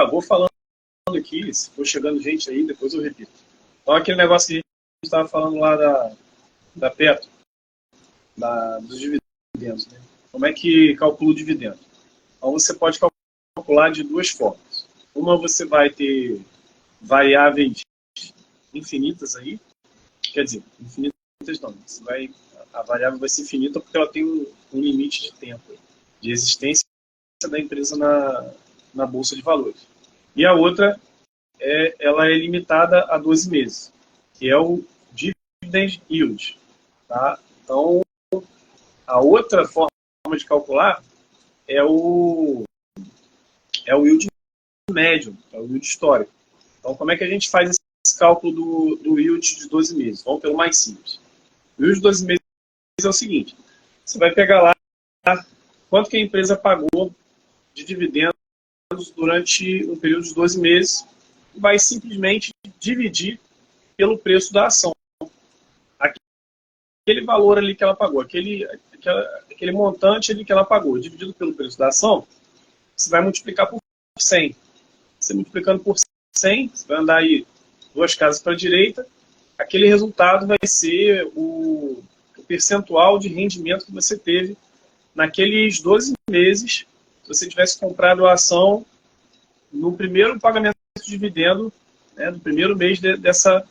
eu vou falando aqui, se for chegando gente aí, depois eu repito. Então, aquele negócio que a gente estava falando lá da Petro, dos dividendos, né? Como é que calcula o dividendo? Então, você pode calcular de duas formas. Uma, você vai ter variáveis infinitas aí, quer dizer, infinitas não, a variável vai ser infinita porque ela tem um limite de tempo, de existência da empresa na Bolsa de Valores. E a outra, ela é limitada a 12 meses, que é o Dividend Yield. Tá? Então, a outra forma de calcular é o yield médio, é o yield histórico. Então, como é que a gente faz esse cálculo do yield de 12 meses? Vamos pelo mais simples. O yield de 12 meses é o seguinte, você vai pegar lá quanto que a empresa pagou de dividendos durante um período de 12 meses e vai simplesmente dividir pelo preço da ação. Aquele valor ali que ela pagou, aquele montante ali que ela pagou, dividido pelo preço da ação, você vai multiplicar por 100. Você multiplicando por 100, você vai andar aí 2 casas para a direita, aquele resultado vai ser o percentual de rendimento que você teve naqueles 12 meses, se você tivesse comprado a ação no primeiro pagamento de dividendo, né, no primeiro mês dessa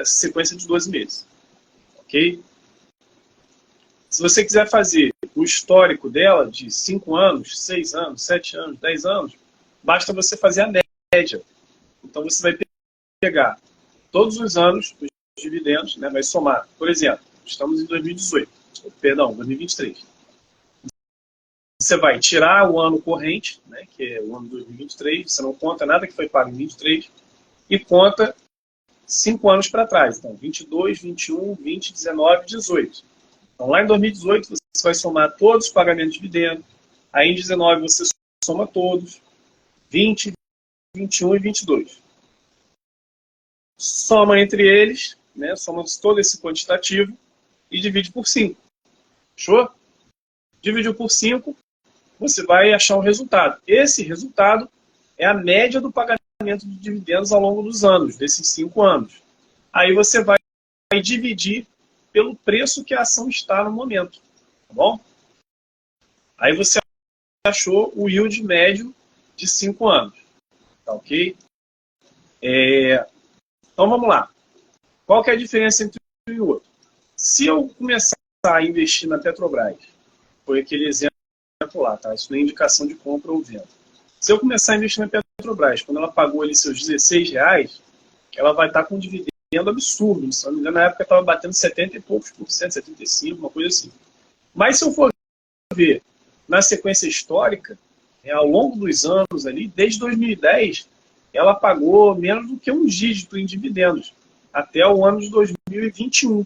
sequência de 12 meses. Ok? Se você quiser fazer o histórico dela de 5 anos, 6 anos, 7 anos, 10 anos, basta você fazer a média. Então você vai pegar todos os anos os dividendos, né, vai somar. Por exemplo, estamos em 2023. Você vai tirar o ano corrente, né, que é o ano de 2023, você não conta nada que foi pago em 2023, e conta 5 anos para trás. Então, 22, 21, 20, 19, 18. Então, lá em 2018, você vai somar todos os pagamentos de dividendo. Aí, em 19, você soma todos. 20, 21 e 22. Soma entre eles, né, soma todo esse quantitativo e divide por 5. Fechou? Dividiu por 5, você vai achar um resultado. Esse resultado é a média do pagamento de dividendos ao longo dos anos, desses 5 anos. Aí você vai dividir pelo preço que a ação está no momento. Tá bom? Aí você achou o yield médio de 5 anos. Tá ok? Então vamos lá. Qual que é a diferença entre um e o outro? Se eu começar a investir na Petrobras, foi aquele exemplo lá, tá? Isso não é indicação de compra ou venda. Se eu começar a investir na Petrobras, quando ela pagou ali seus R$16, ela vai estar com um dividendo absurdo. Se não me engano, na época estava batendo 70 e poucos por cento, 75, uma coisa assim. Mas se eu for ver na sequência histórica, ao longo dos anos ali, desde 2010, ela pagou menos do que um dígito em dividendos, até o ano de 2021.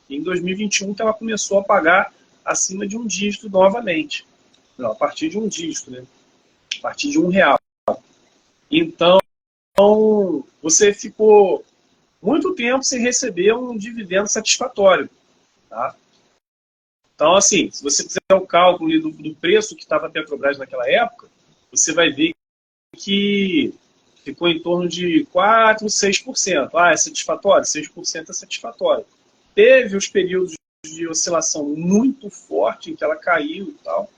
E em 2021 que ela começou a pagar acima de um dígito novamente. Não, a partir de um dígito, né? A partir de R$1. Então, você ficou muito tempo sem receber um dividendo satisfatório. Tá? Então, assim, se você fizer o cálculo do preço que estava a Petrobras naquela época, você vai ver que ficou em torno de 4%, 6%. Ah, é satisfatório? 6% é satisfatório. Teve os períodos de oscilação muito forte em que ela caiu e tal,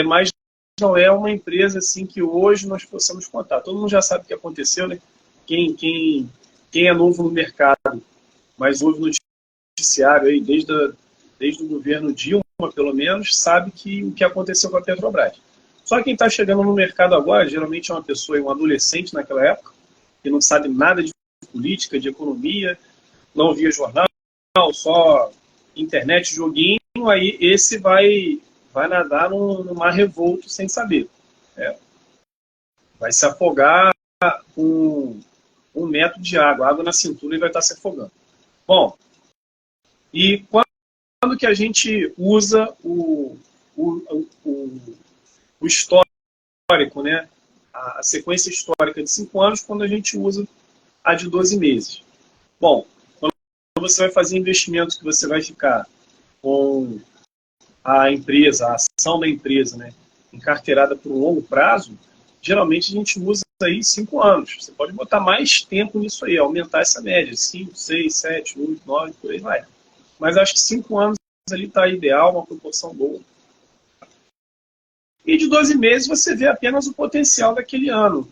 mas não é uma empresa assim que hoje nós possamos contar. Todo mundo já sabe o que aconteceu, né? Quem é novo no mercado, mas ouve no noticiário aí, desde o governo Dilma, pelo menos, sabe o que aconteceu com a Petrobras. Só quem está chegando no mercado agora, geralmente é uma pessoa, um adolescente naquela época, que não sabe nada de política, de economia, não via jornal, só internet, joguinho, aí esse vai nadar num mar revolto sem saber. Vai se afogar com um metro de água na cintura e vai estar se afogando. Bom, e quando que a gente usa o histórico, né? A sequência histórica de 5 anos, quando a gente usa a de 12 meses. Bom, quando você vai fazer investimentos que você vai ficar com a empresa, a ação da empresa, né, encarteirada por um longo prazo, geralmente a gente usa aí 5 anos. Você pode botar mais tempo nisso aí, aumentar essa média, 5, 6, 7, 8, 9, por aí vai. Mas acho que 5 anos ali está ideal, uma proporção boa. E de 12 meses você vê apenas o potencial daquele ano.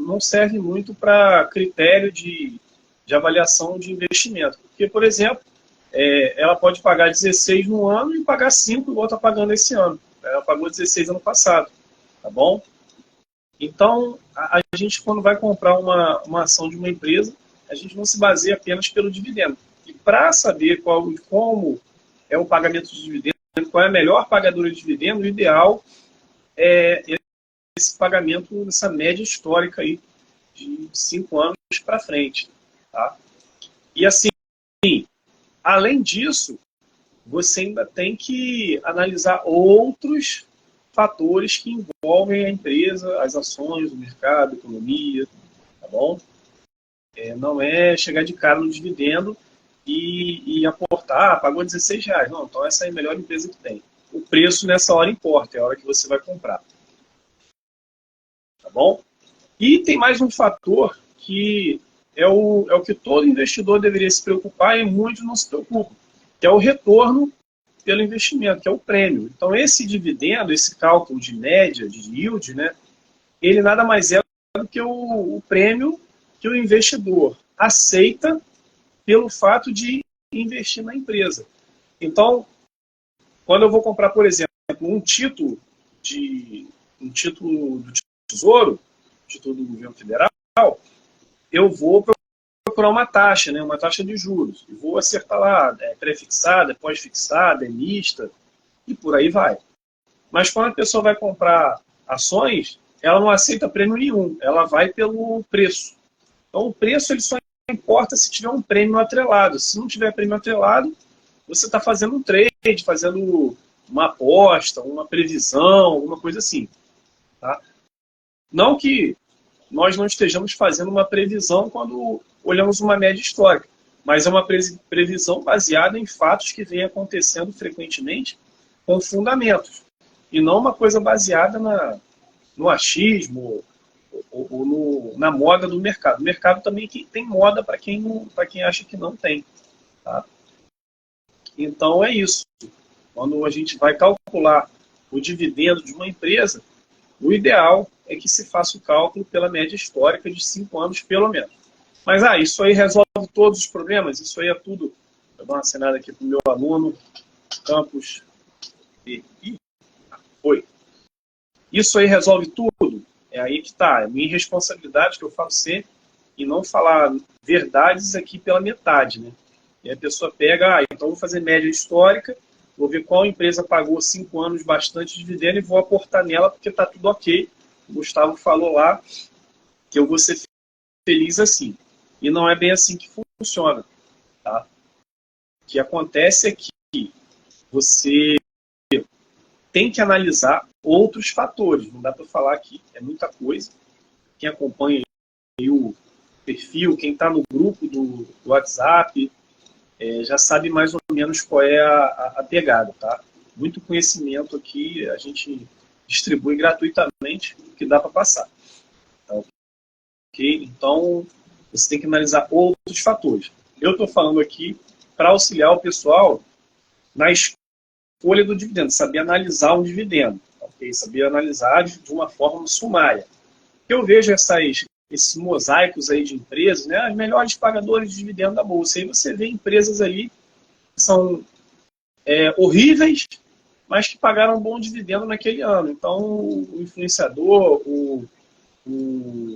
Não serve muito para critério de avaliação de investimento. Porque, por exemplo, ela pode pagar 16 no ano e pagar 5 igual está pagando esse ano. Ela pagou 16 ano passado, tá bom? Então, a gente, quando vai comprar uma ação de uma empresa, a gente não se baseia apenas pelo dividendo. E para saber como é o pagamento de dividendo, qual é a melhor pagadora de dividendo, o ideal é esse pagamento, essa média histórica aí de 5 anos para frente. Tá? E assim, além disso, você ainda tem que analisar outros fatores que envolvem a empresa, as ações, o mercado, a economia, tá bom? Não é chegar de cara no dividendo e aportar, pagou R$16. Não, então essa é a melhor empresa que tem. O preço nessa hora importa, é a hora que você vai comprar. Tá bom? E tem mais um fator que é o que todo investidor deveria se preocupar e muitos não se preocupam, que é o retorno pelo investimento, que é o prêmio. Então, esse dividendo, esse cálculo de média, de yield, né, ele nada mais é do que o prêmio que o investidor aceita pelo fato de investir na empresa. Então, quando eu vou comprar, por exemplo, um título do Tesouro, título do governo federal, eu vou procurar uma taxa, né, uma taxa de juros. E vou acertar lá, pré-fixada, pós-fixada, mista, e por aí vai. Mas quando a pessoa vai comprar ações, ela não aceita prêmio nenhum, ela vai pelo preço. Então o preço ele só importa se tiver um prêmio atrelado. Se não tiver prêmio atrelado, você está fazendo um trade, fazendo uma aposta, uma previsão, alguma coisa assim. Tá? Não que nós não estejamos fazendo uma previsão quando olhamos uma média histórica, mas é uma previsão baseada em fatos que vêm acontecendo frequentemente com fundamentos, e não uma coisa baseada no achismo ou na moda do mercado. O mercado também tem moda para quem acha que não tem. Tá? Então é isso. Quando a gente vai calcular o dividendo de uma empresa, o ideal é que se faça o cálculo pela média histórica de 5 anos, pelo menos. Mas, isso aí resolve todos os problemas? Isso aí é tudo... Vou dar uma acenada aqui para o meu aluno, Campos. Foi. Isso aí resolve tudo? É aí que está. É minha responsabilidade, que eu falo sempre, e não falar verdades aqui pela metade. Né? E a pessoa pega, então vou fazer média histórica, vou ver qual empresa pagou 5 anos bastante dividendo e vou aportar nela porque está tudo ok. O Gustavo falou lá que eu vou ser feliz assim. E não é bem assim que funciona. Tá? O que acontece é que você tem que analisar outros fatores. Não dá para falar aqui, é muita coisa. Quem acompanha aí o perfil, quem está no grupo do WhatsApp, já sabe mais ou menos qual é a pegada. Tá? Muito conhecimento aqui, a gente distribui gratuitamente o que dá para passar. Tá? Okay? Então, você tem que analisar outros fatores. Eu estou falando aqui para auxiliar o pessoal na escolha do dividendo, saber analisar um dividendo, okay? Saber analisar de uma forma sumária. Eu vejo esses mosaicos aí de empresas, né, as melhores pagadoras de dividendo da Bolsa. Aí você vê empresas ali que são horríveis, mas que pagaram um bom dividendo naquele ano. Então, o influenciador, não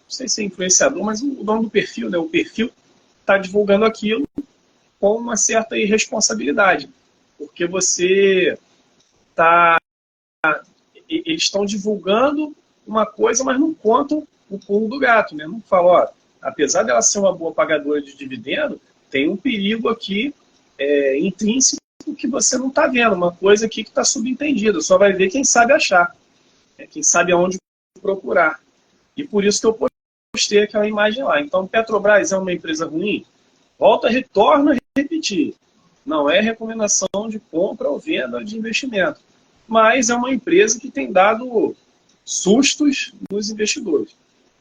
sei se é influenciador, mas o dono do perfil, né, o perfil está divulgando aquilo com uma certa irresponsabilidade, porque eles estão divulgando uma coisa, mas não contam o pulo do gato, né? Não falam, apesar dela ser uma boa pagadora de dividendo, tem um perigo aqui intrínseco que você não está vendo, uma coisa aqui que está subentendida, só vai ver quem sabe achar, quem sabe aonde procurar. E por isso que eu postei aquela imagem lá. Então, Petrobras é uma empresa ruim? Retorno a repetir. Não é recomendação de compra ou venda de investimento. mas é uma empresa que tem dado sustos nos investidores.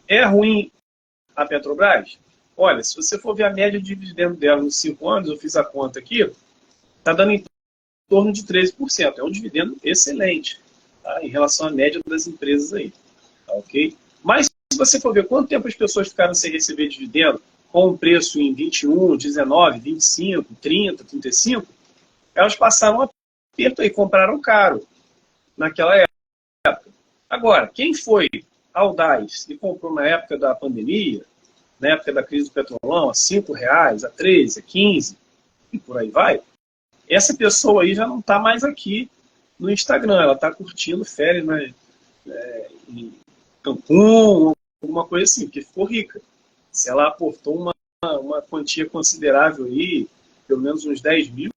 É ruim a Petrobras? Olha, se você for ver a média de dividendo dela nos 5 anos, eu fiz a conta aqui, está dando em torno de 13%. É um dividendo excelente, tá? Em relação à média das empresas aí. Tá, ok? Mas se você for ver quanto tempo as pessoas ficaram sem receber dividendo, com um preço em 21, 19, 25, 30, 35, elas passaram um aperto aí, compraram caro naquela época. Agora, quem foi audaz e comprou na época da pandemia, na época da crise do petrolão, a R$ 5, a 13, a 15, e por aí vai, essa pessoa aí já não está mais aqui no Instagram, ela está curtindo férias, né, em Cancún, alguma coisa assim, porque ficou rica. Se ela aportou uma quantia considerável aí, pelo menos uns 10 mil,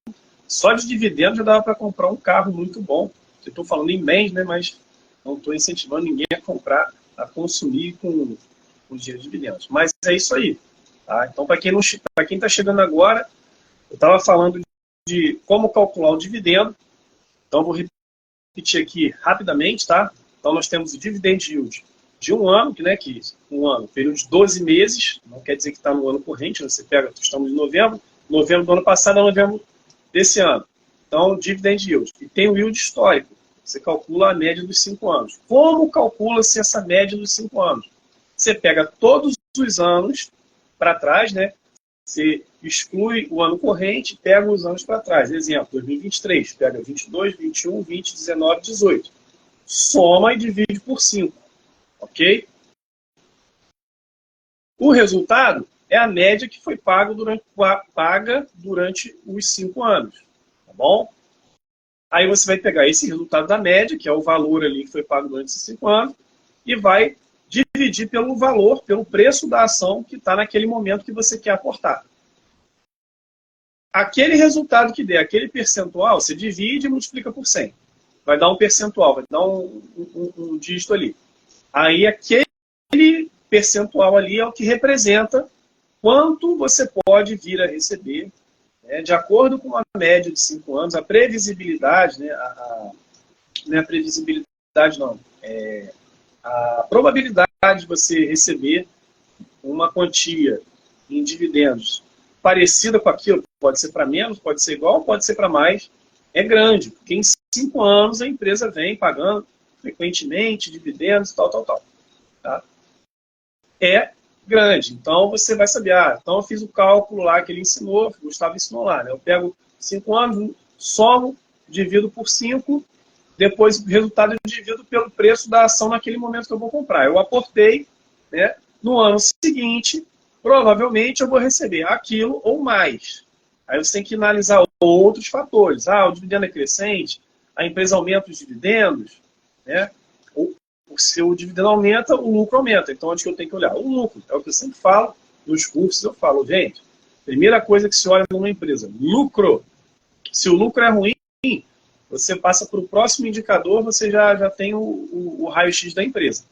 só de dividendo já dava para comprar um carro muito bom. Eu estou falando em bens, né, mas não estou incentivando ninguém a comprar, a consumir com dinheiro de dividendos. Mas é isso aí. Tá? Então, para quem está chegando agora, eu estava falando de como calcular o dividendo. Então, vou repetir aqui rapidamente, tá? Então, nós temos o dividend yield de um ano, que um ano, período de 12 meses, não quer dizer que está no ano corrente, né? Você pega, estamos em novembro do ano passado a novembro desse ano. Então, dividend yield. E tem o yield histórico. Você calcula a média dos 5 anos. Como calcula-se essa média dos 5 anos? Você pega todos os anos para trás, né? Você exclui o ano corrente, pega os anos para trás. Exemplo, 2023, pega 22, 21, 20, 19, 18. Soma e divide por 5, ok? O resultado é a média que foi paga durante os 5 anos, tá bom? Aí você vai pegar esse resultado da média, que é o valor ali que foi pago durante esses 5 anos, e vai dividir pelo valor, pelo preço da ação que está naquele momento que você quer aportar. Aquele resultado que der, aquele percentual, você divide e multiplica por 100. Vai dar um percentual, vai dar um dígito ali. Aí aquele percentual ali é o que representa quanto você pode vir a receber, né, de acordo com a média de 5 anos, a previsibilidade, né, não é a previsibilidade não, a probabilidade de você receber uma quantia em dividendos parecida com aquilo, pode ser para menos, pode ser igual, pode ser para mais, é grande, porque em 5 anos a empresa vem pagando frequentemente dividendos, tal. Tá? É grande. Então você vai saber, então eu fiz o cálculo lá que ele ensinou, o Gustavo ensinou lá, né? Eu pego 5 anos, somo, divido por 5, depois o resultado eu divido pelo preço da ação naquele momento que eu vou comprar. Eu aportei, né? No ano seguinte, provavelmente eu vou receber aquilo ou mais. Aí você tem que analisar outros fatores. O dividendo é crescente, a empresa aumenta os dividendos, né? Se o dividendo aumenta, o lucro aumenta. Então, onde que eu tenho que olhar? O lucro. É o que eu sempre falo nos cursos. Eu falo, gente, primeira coisa que se olha numa empresa, lucro. Se o lucro é ruim, você passa para o próximo indicador, você já tem o raio-x da empresa.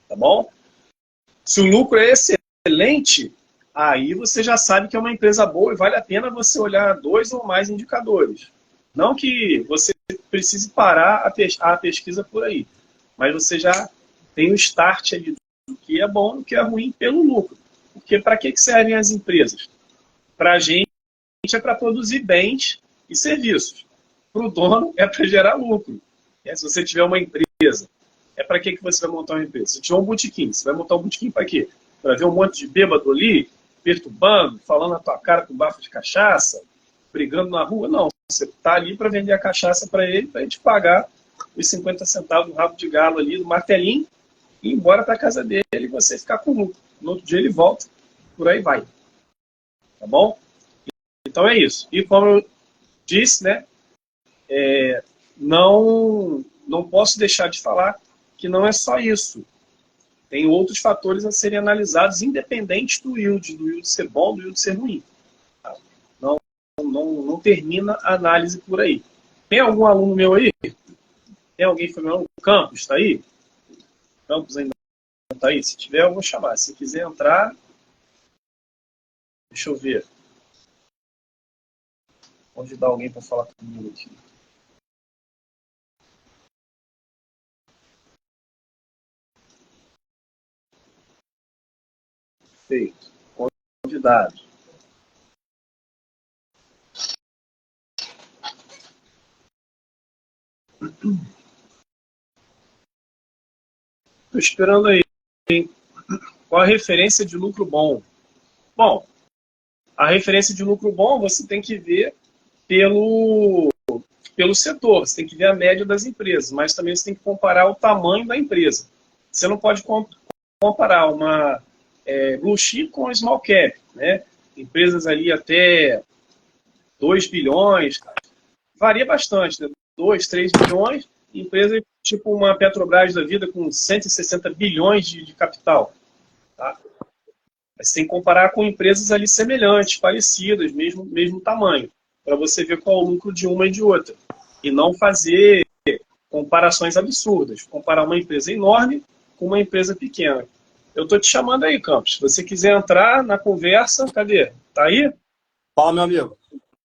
Tá bom? Se o lucro é excelente, aí você já sabe que é uma empresa boa e vale a pena você olhar 2 ou mais indicadores. Não que você precise parar a pesquisa por aí, mas você já tem o start ali do que é bom e do que é ruim pelo lucro. Porque para que servem as empresas? Para a gente é para produzir bens e serviços. Para o dono é para gerar lucro. Se você tiver uma empresa, é para que você vai montar uma empresa? Se tiver um botequim, você vai montar um botequim para quê? Para ver um monte de bêbado ali, perturbando, falando na tua cara com bafo de cachaça, brigando na rua? Não. Você está ali para vender a cachaça para ele te pagar os 50 centavos do rabo de galo ali, do martelinho, e ir embora para a casa dele e você ficar com lucro. No outro dia ele volta, por aí vai. Tá bom? Então é isso. E como eu disse, né, não posso deixar de falar que não é só isso. Tem outros fatores a serem analisados, independente do yield ser bom, do yield ser ruim. Tá? Não termina a análise por aí. Tem algum aluno meu aí? Tem alguém que foi meu aluno? O Campos está aí? O Campos ainda não está aí? Se tiver, eu vou chamar. Se quiser entrar, deixa eu ver. Convidar alguém para falar comigo aqui. Feito. Convidado. Estou esperando aí. Qual a referência de lucro bom? Bom, a referência de lucro bom você tem que ver pelo setor, você tem que ver a média das empresas, mas também você tem que comparar o tamanho da empresa. Você não pode comparar uma blue chip com small cap, né? Empresas ali até 2 bilhões, varia bastante, né? 2, 3 bilhões, empresas tipo uma Petrobras da vida com 160 bilhões de capital. Tá? Você tem que comparar com empresas ali semelhantes, parecidas, mesmo tamanho, para você ver qual é o lucro de uma e de outra. E não fazer comparações absurdas. Comparar uma empresa enorme com uma empresa pequena. Eu estou te chamando aí, Campos. Se você quiser entrar na conversa, cadê? Tá aí? Fala, meu amigo.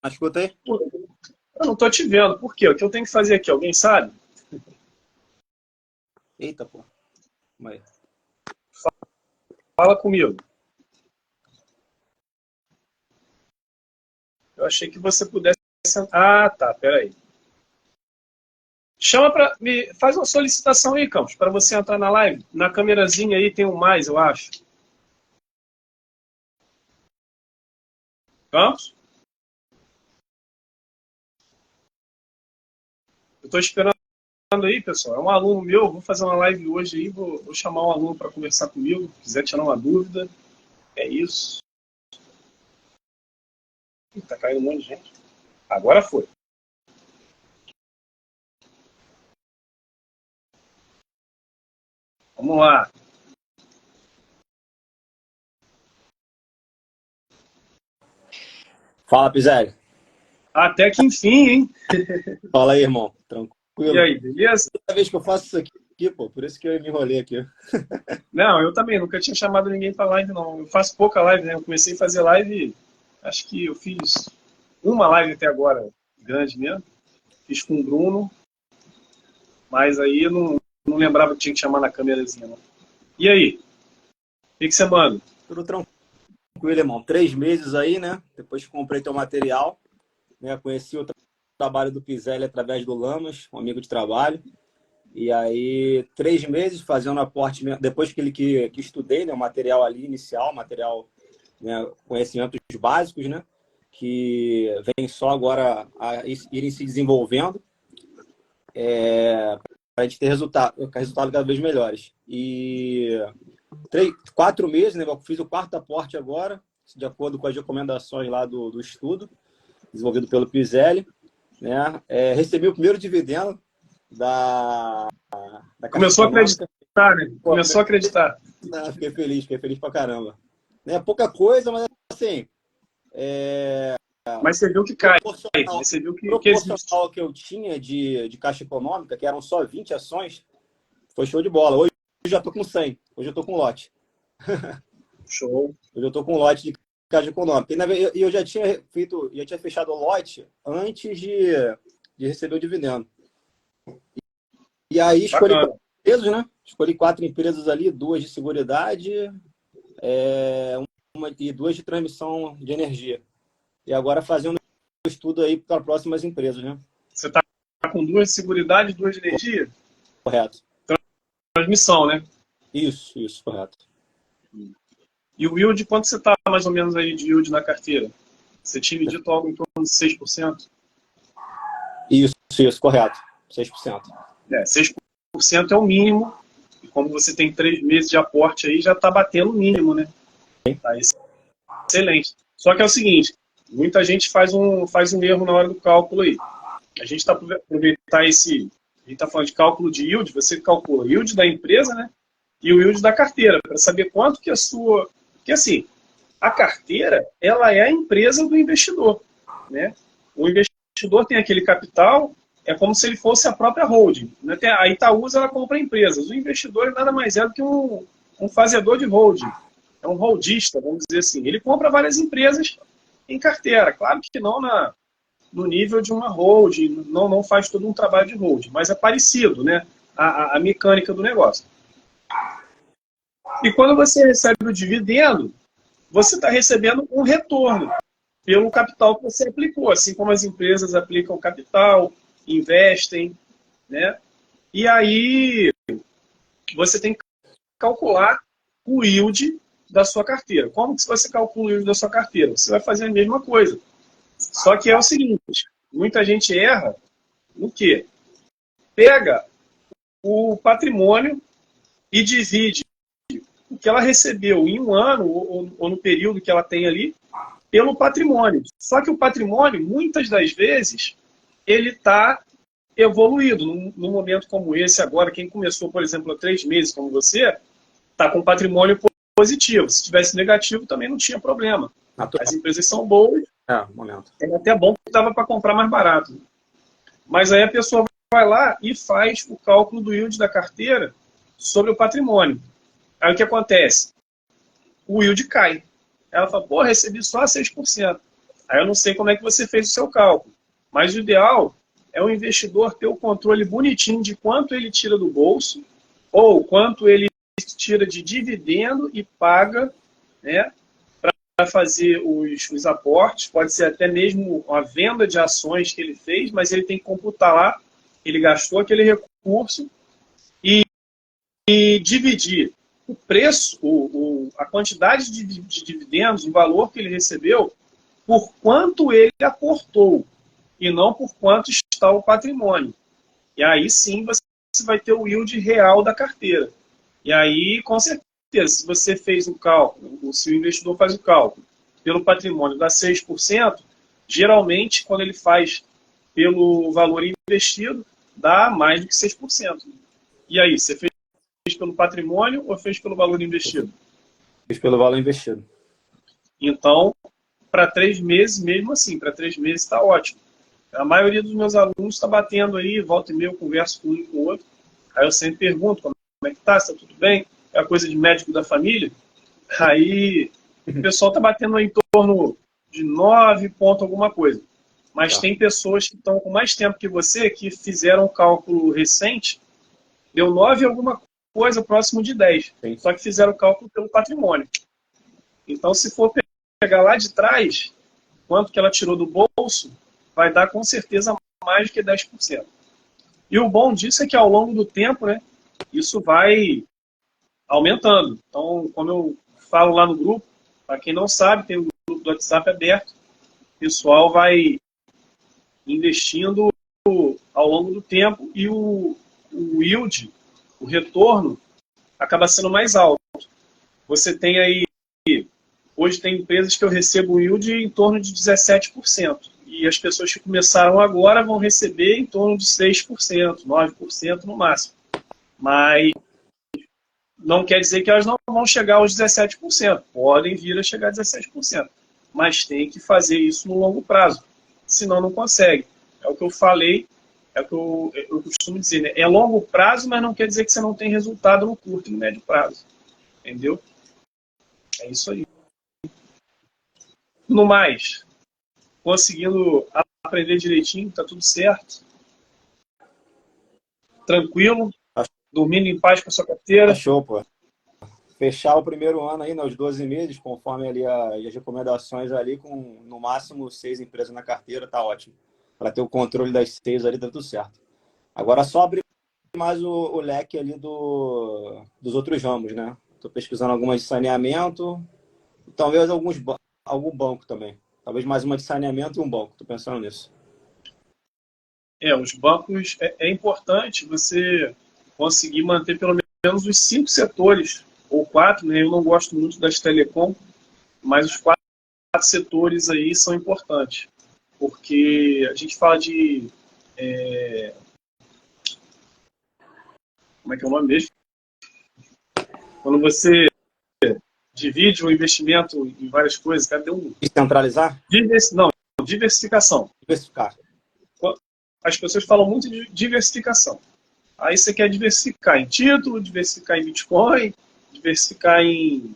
Escuta aí. Eu não estou te vendo. Por quê? O que eu tenho que fazer aqui? Alguém sabe? Eita, pô. Vai. Fala comigo. Eu achei que você pudesse... Ah, tá. Peraí. Chama para... Faz uma solicitação aí, Campos, para você entrar na live. Na câmerazinha aí tem um mais, eu acho. Campos? Eu estou esperando aí, pessoal. É um aluno meu, vou fazer uma live hoje aí, vou chamar um aluno para conversar comigo, se quiser tirar uma dúvida. É isso. Tá caindo um monte de gente. Agora foi. Vamos lá. Fala, Pizelli. Até que enfim, hein? Fala aí, irmão. Tranquilo. E aí, beleza? Toda vez que eu faço isso aqui, pô, por isso que eu me enrolei aqui. Não, eu também, nunca tinha chamado ninguém para live, não. Eu faço pouca live, né? Eu comecei a fazer live, acho que eu fiz uma live até agora, grande mesmo. Fiz com o Bruno, mas aí eu não lembrava que tinha que chamar na câmerazinha, não. E aí? O que você manda? Tudo tranquilo, irmão. 3 meses aí, né? Depois que comprei teu material, né? Conheci o trabalho do Pizelli através do Lamas, um amigo de trabalho. E aí, 3 meses fazendo aporte, depois que estudei, né, o material ali inicial, material, né, conhecimentos básicos, né, que vem só agora a irem se desenvolvendo, para a gente ter resultado cada vez melhores. E 4 meses, né, eu fiz o 4º aporte agora, de acordo com as recomendações lá do estudo, desenvolvido pelo Pizelli, né, recebi o primeiro dividendo da Começou a acreditar, né? Pô, Começou a acreditar. Não, fiquei feliz pra caramba. É pouca coisa, mas assim, Mas você viu que cai. proporcional, Você viu que proporcional ao que eu tinha de caixa econômica, que eram só 20 ações, foi show de bola. Hoje eu já tô com 100, hoje eu tô com lote. Show. Hoje eu tô com lote de caixa econômica. E eu já tinha fechado o lote antes de receber o dividendo. E aí escolhi 4 empresas, né? Escolhi 4 empresas ali, 2 de seguridade, e 2 de transmissão de energia. E agora fazendo estudo aí para próximas empresas, né? Você está com 2 de seguridade e 2 de energia? Correto. Transmissão, né? Isso, correto. E o yield, quanto você está mais ou menos aí de yield na carteira? Você tinha dito algo em torno de 6%? Isso, correto. 6%. 6% é o mínimo. E como você tem 3 meses de aporte aí, já está batendo o mínimo, né? Tá excelente. Só que é o seguinte, muita gente faz um erro na hora do cálculo aí. A gente está aproveitar a gente está falando de cálculo de yield, você calcula o yield da empresa, né? E o yield da carteira, para saber quanto que a sua... Porque assim, a carteira, ela é a empresa do investidor, né? O investidor tem aquele capital, é como se ele fosse a própria holding, né? A Itaúsa, ela compra empresas. O investidor nada mais é do que um fazedor de holding. É um holdista, vamos dizer assim. Ele compra várias empresas em carteira. Claro que não no nível de uma holding, não faz todo um trabalho de holding, mas é parecido, né? A mecânica do negócio. E quando você recebe o dividendo, você está recebendo um retorno pelo capital que você aplicou, assim como as empresas aplicam capital, investem, né? E aí você tem que calcular o yield da sua carteira. Como que você calcula o yield da sua carteira? Você vai fazer a mesma coisa. Só que é o seguinte, muita gente erra no quê? Pega o patrimônio e divide o que ela recebeu em um ano ou no período que ela tem ali pelo patrimônio. Só que o patrimônio, muitas das vezes, ele está evoluído. Num momento como esse agora, quem começou, por exemplo, há 3 meses, como você, está com patrimônio positivo. Se tivesse negativo, também não tinha problema. Natural. As empresas são boas. Momento. É até bom que dava para comprar mais barato. Mas aí a pessoa vai lá e faz o cálculo do yield da carteira sobre o patrimônio. Aí o que acontece? O yield cai. Ela fala, pô, recebi só 6%. Aí eu não sei como é que você fez o seu cálculo. Mas o ideal é o investidor ter o controle bonitinho de quanto ele tira do bolso ou quanto ele tira de dividendo e paga, né, para fazer os aportes. Pode ser até mesmo a venda de ações que ele fez, mas ele tem que computar lá, ele gastou aquele recurso e dividir o preço, a quantidade de dividendos, o valor que ele recebeu, por quanto ele aportou, e não por quanto está o patrimônio. E aí sim você vai ter o yield real da carteira. E aí, com certeza, se você fez um cálculo, se o investidor faz o cálculo pelo patrimônio dá 6%, geralmente, quando ele faz pelo valor investido, dá mais do que 6%. E aí, você fez pelo patrimônio ou fez pelo valor investido? Fiz pelo valor investido. Então, para 3 meses, mesmo assim, para 3 meses está ótimo. A maioria dos meus alunos está batendo aí, volta e meia, eu converso com um e com o outro. Aí eu sempre pergunto como é que está, se está tudo bem? É a coisa de médico da família. Aí o pessoal está batendo em torno de 9 ponto alguma coisa. Mas tem pessoas que estão com mais tempo que você, que fizeram um cálculo recente, deu 9 alguma coisa, próximo de 10. Sim. Só que fizeram o cálculo pelo patrimônio. Então, se for pegar lá de trás, quanto que ela tirou do bolso, vai dar com certeza mais do que 10%. E o bom disso é que ao longo do tempo, né, isso vai aumentando. Então, como eu falo lá no grupo, para quem não sabe, tem um grupo do WhatsApp aberto, o pessoal vai investindo ao longo do tempo e o yield, o retorno, acaba sendo mais alto. Você tem aí, hoje tem empresas que eu recebo um yield em torno de 17%. E as pessoas que começaram agora vão receber em torno de 6%, 9% no máximo. Mas não quer dizer que elas não vão chegar aos 17%. Podem vir a chegar a 17%. Mas tem que fazer isso no longo prazo. Senão não consegue. É o que eu falei, é o que eu costumo dizer, né? É longo prazo, mas não quer dizer que você não tem resultado no curto e no médio prazo. Entendeu? É isso aí. No mais, conseguindo aprender direitinho, tá tudo certo. Tranquilo, dormindo em paz com a sua carteira. Tá show, pô. Fechar o primeiro ano aí, nos 12 meses, conforme ali as recomendações ali, com no máximo 6 empresas na carteira, tá ótimo. Para ter o controle das 6 ali, tá tudo certo. Agora só abrir mais o leque ali dos outros ramos, né? Tô pesquisando algumas de saneamento, talvez algum banco também. Talvez mais uma de saneamento e um banco. Tô pensando nisso. Os bancos, é importante você conseguir manter pelo menos os 5 setores, ou 4, né? Eu não gosto muito das telecom, mas os 4 setores aí são importantes. Porque a gente fala de... como é que é o nome mesmo? Quando você divide o investimento em várias coisas, cadê Descentralizar? Não, diversificação. Diversificar. As pessoas falam muito de diversificação. Aí você quer diversificar em título, diversificar em Bitcoin, diversificar em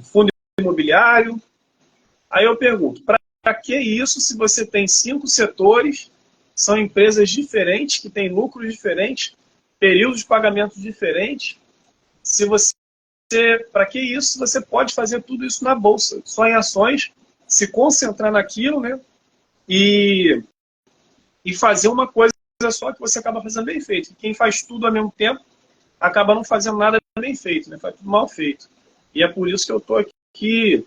fundo imobiliário. Aí eu pergunto, para que isso se você tem 5 setores, são empresas diferentes, que têm lucros diferentes, períodos de pagamento diferentes? Se você para que isso? Você pode fazer tudo isso na bolsa, só em ações, se concentrar naquilo, né? E fazer uma coisa só que você acaba fazendo bem feito. Quem faz tudo ao mesmo tempo acaba não fazendo nada bem feito, né? Faz tudo mal feito. E é por isso que eu estou aqui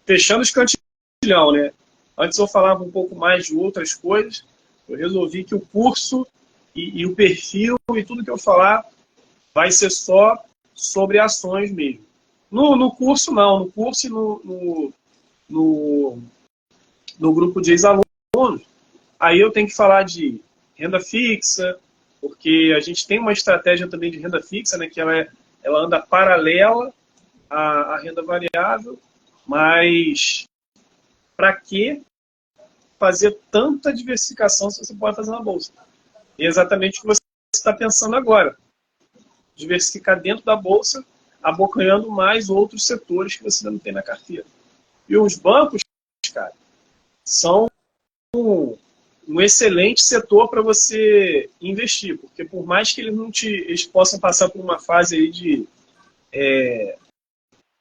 fechando os cantilhão, né? Antes eu falava um pouco mais de outras coisas, eu resolvi que o curso e o perfil e tudo que eu falar vai ser só sobre ações mesmo. No curso, não. No curso e no grupo de ex-alunos, aí eu tenho que falar de renda fixa, porque a gente tem uma estratégia também de renda fixa, né, que ela anda paralela à renda variável, mas para que fazer tanta diversificação se você pode fazer na bolsa? E é exatamente o que você está pensando agora. Diversificar dentro da bolsa, abocanhando mais outros setores que você não tem na carteira. E os bancos, cara, são um excelente setor para você investir, porque por mais que eles possam passar por uma fase aí de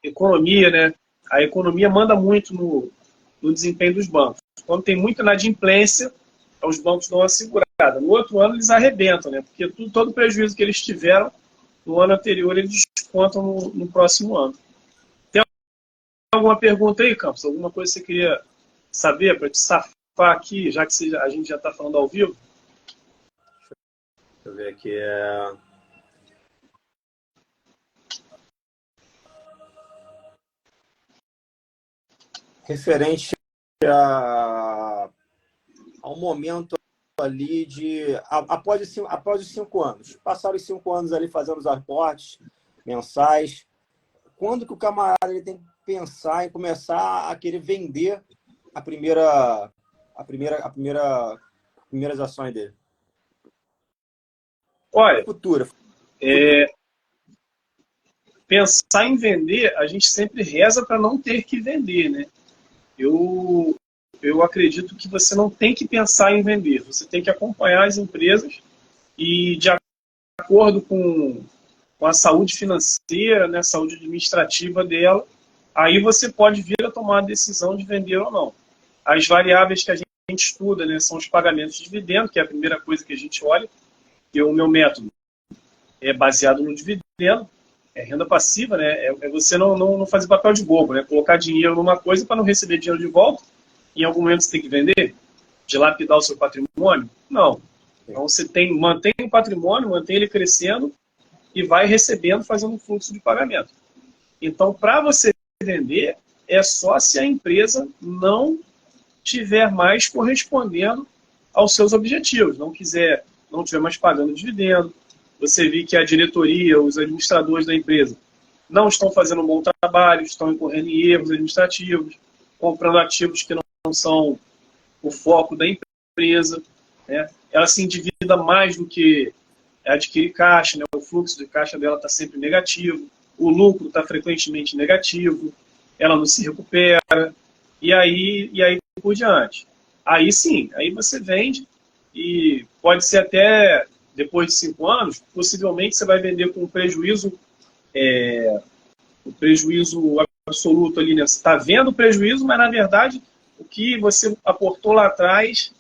economia, né? A economia manda muito no desempenho dos bancos. Quando tem muita inadimplência, os bancos dão uma segurada. No outro ano eles arrebentam, né? Porque todo o prejuízo que eles tiveram no ano anterior eles descontam no próximo ano. Tem alguma pergunta aí, Campos? Alguma coisa que você queria saber para te safar aqui, já que a gente já está falando ao vivo? Deixa eu ver aqui. Referente ao momento ali após os 5 anos. Passaram os 5 anos ali fazendo os aportes mensais. Quando que o camarada ele tem que pensar em começar a querer vender as primeiras ações dele? Olha, Futura. Pensar em vender, a gente sempre reza para não ter que vender, né? Eu acredito que você não tem que pensar em vender, você tem que acompanhar as empresas e, de acordo com a saúde financeira, né, saúde administrativa dela, aí você pode vir a tomar a decisão de vender ou não. As variáveis que a gente estuda, né, são os pagamentos de dividendo, que é a primeira coisa que a gente olha, e o meu método é baseado no dividendo, é renda passiva, né, é você não fazer papel de bobo, né, colocar dinheiro numa coisa para não receber dinheiro de volta. Em algum momento você tem que vender? Dilapidar o seu patrimônio? Não. Então você mantém o patrimônio, mantém ele crescendo e vai recebendo, fazendo um fluxo de pagamento. Então, para você vender, é só se a empresa não tiver mais correspondendo aos seus objetivos, não estiver mais pagando dividendo, você vê que a diretoria, os administradores da empresa não estão fazendo um bom trabalho, estão incorrendo em erros administrativos, comprando ativos que não são o foco da empresa, né? Ela se endivida mais do que adquirir caixa, né? O fluxo de caixa dela está sempre negativo, o lucro está frequentemente negativo, ela não se recupera, e aí por diante. Aí sim, aí você vende e pode ser até depois de 5 anos, possivelmente você vai vender com um prejuízo absoluto ali, né? Você está vendo o prejuízo, mas na verdade o que você aportou lá atrás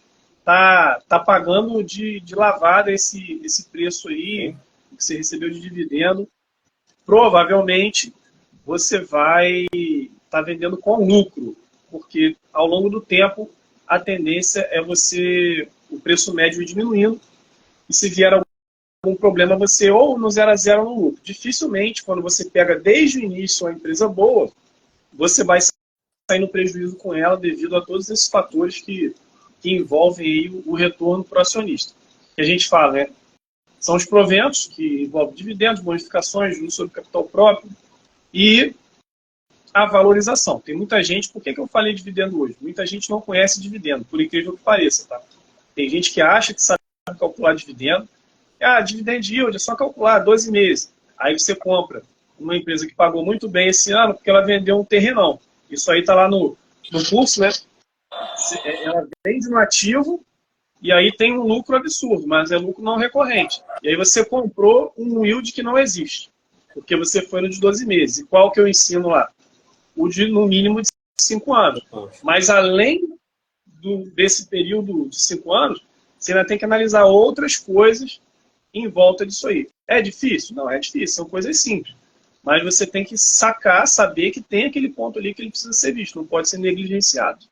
tá pagando de lavada esse preço aí, que você recebeu de dividendo. Provavelmente você vai estar vendendo com lucro, porque ao longo do tempo a tendência é o preço médio ir diminuindo, e se vier algum problema você ou no 0 a 0 no lucro. Dificilmente, quando você pega desde o início uma empresa boa, você vai sair no prejuízo com ela devido a todos esses fatores que envolvem aí o retorno para o acionista. Que a gente fala, né? São os proventos, que envolvem dividendos, bonificações, juros sobre capital próprio e a valorização. Tem muita gente, por que eu falei dividendo hoje? Muita gente não conhece dividendo, por incrível que pareça, tá? Tem gente que acha que sabe calcular dividendo. Dividend yield é só calcular 12 meses. Aí você compra uma empresa que pagou muito bem esse ano porque ela vendeu um terrenão. Isso aí está lá no curso, né? Ela vende no ativo e aí tem um lucro absurdo, mas é lucro não recorrente. E aí você comprou um yield que não existe. porque você foi no de 12 meses. E qual que eu ensino lá? O de, no mínimo, de 5 anos. Mas, além desse período de 5 anos, você ainda tem que analisar outras coisas em volta disso aí. É difícil? Não é difícil, são coisas simples. Mas você tem que sacar, saber que tem aquele ponto ali que ele precisa ser visto, não pode ser negligenciado.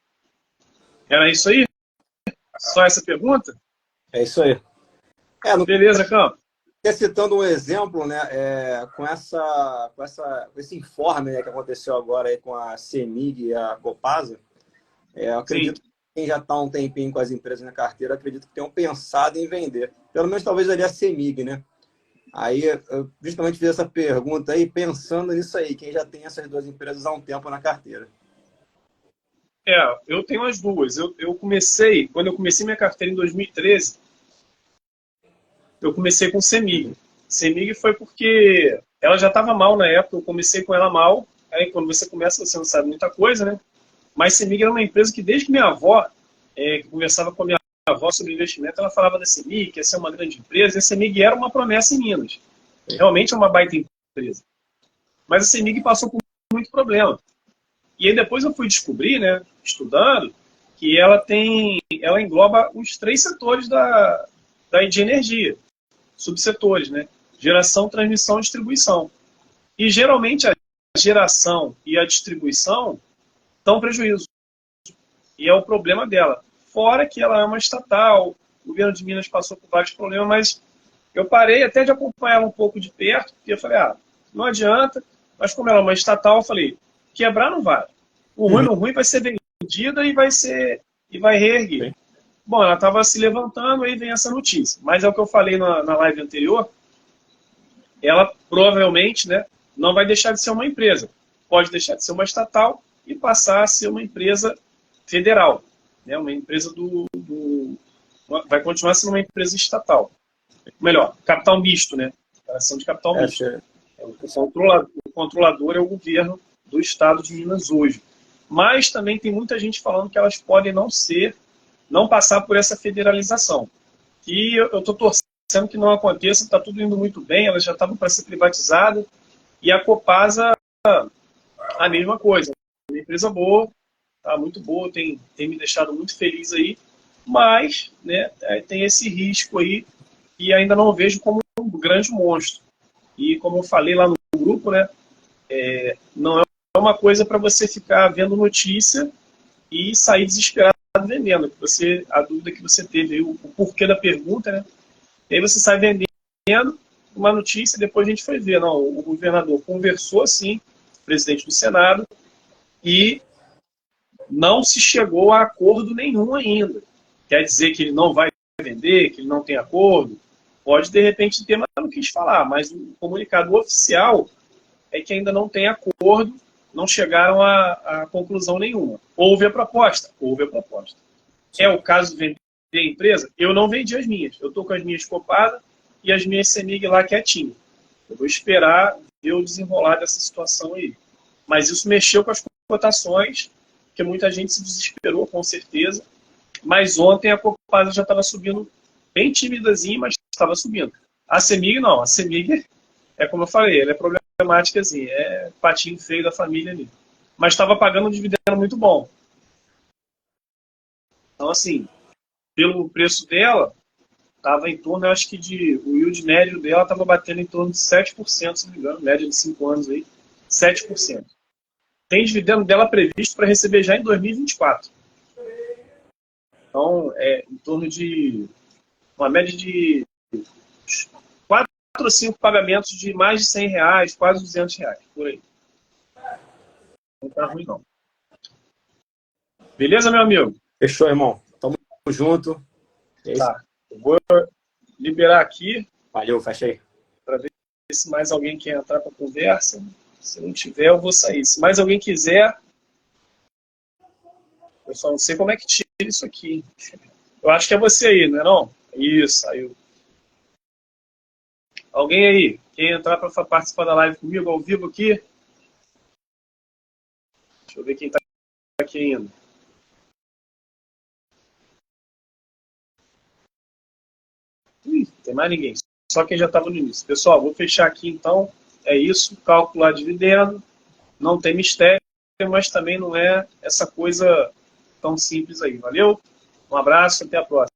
Era isso aí? Só essa pergunta? É isso aí. Beleza, Campo. Citando um exemplo, né, com esse informe, né, que aconteceu agora aí com a CEMIG e a Copasa, eu acredito que quem já está um tempinho com as empresas na carteira, acredito que tenham pensado em vender. Pelo menos talvez ali a CEMIG, né? Aí eu justamente fiz essa pergunta aí, pensando nisso aí, quem já tem essas duas empresas há um tempo na carteira. Eu tenho as duas. Quando eu comecei minha carteira em 2013, eu comecei com CEMIG. CEMIG foi porque ela já estava mal na época, eu comecei com ela mal. Aí quando você começa, você não sabe muita coisa, né? Mas CEMIG era uma empresa que desde que minha avó, que conversava com a minha avó sobre investimento, ela falava da CEMIG, que ia ser uma grande empresa, e a CEMIG era uma promessa em Minas. Realmente é uma baita empresa. Mas a CEMIG passou por muito problema. E aí depois eu fui descobrir, né, estudando, que ela engloba os 3 setores de energia, subsetores, né? Geração, transmissão e distribuição. E geralmente a geração e a distribuição dão prejuízo. E é o problema dela. Fora que ela é uma estatal, o governo de Minas passou por vários problemas, mas eu parei até de acompanhar ela um pouco de perto, porque eu falei, não adianta, mas como ela é uma estatal, eu falei, quebrar não vai. O ruim no ruim vai ser vendida e vai reerguer. Sim. Bom, ela estava se levantando, aí vem essa notícia. Mas é o que eu falei na live anterior, ela provavelmente, né, não vai deixar de ser uma empresa. Pode deixar de ser uma estatal e passar a ser uma empresa federal. Né, uma empresa vai continuar sendo uma empresa estatal. Melhor, capital misto, né? Ação de capital misto. O controlador é o governo do estado de Minas hoje. Mas também tem muita gente falando que elas podem não passar por essa federalização. E eu estou torcendo que não aconteça, está tudo indo muito bem, elas já estavam para ser privatizadas, e a Copasa, a mesma coisa. É uma empresa boa, tá muito boa, tem me deixado muito feliz aí, mas, né, tem esse risco aí, e ainda não vejo como um grande monstro. E como eu falei lá no grupo, né, não é uma coisa para você ficar vendo notícia e sair desesperado vendendo. A dúvida que você teve, o porquê da pergunta, né? E aí você sai vendendo uma notícia, depois a gente foi ver, não, o governador conversou assim, presidente do Senado, e não se chegou a acordo nenhum ainda. Quer dizer que ele não vai vender, que ele não tem acordo? Pode, de repente, ter, mas não quis falar. Mas o comunicado oficial é que ainda não tem acordo, não chegaram a conclusão nenhuma. Houve a proposta? Houve a proposta. É o caso de vender a empresa? Eu não vendi as minhas. Eu estou com as minhas copadas e as minhas CEMIG lá quietinho. Eu vou esperar ver o desenrolar dessa situação aí. Mas isso mexeu com as cotações, porque muita gente se desesperou, com certeza. Mas ontem a Copasa já estava subindo bem timidazinha, mas estava subindo. A CEMIG não. A CEMIG é como eu falei, ela é problemática, assim, é patinho feio da família ali. Mas estava pagando um dividendo muito bom. Então, assim, pelo preço dela, estava em torno, eu acho que o yield médio dela estava batendo em torno de 7%, se não me engano, média de 5 anos aí, 7%. Tem dividendo dela previsto para receber já em 2024. Então, em torno de uma média de 4 ou 5 pagamentos de mais de R$100, quase R$200, por aí. Não tá ruim, não. Beleza, meu amigo? Fechou, irmão. Tamo junto. Tá. Eu vou liberar aqui. Valeu, fecha aí. Para ver se mais alguém quer entrar para a conversa. Se não tiver, eu vou sair. Se mais alguém quiser, eu só não sei como é que tira isso aqui. Eu acho que é você aí, não é não? Isso, saiu. Alguém aí? Quer entrar para participar da live comigo ao vivo aqui? Deixa eu ver quem está aqui ainda. Ih, tem mais ninguém. Só quem já estava no início. Pessoal, vou fechar aqui então. é isso, calcular dividendo, não tem mistério, mas também não é essa coisa tão simples aí. Valeu? Um abraço, até a próxima.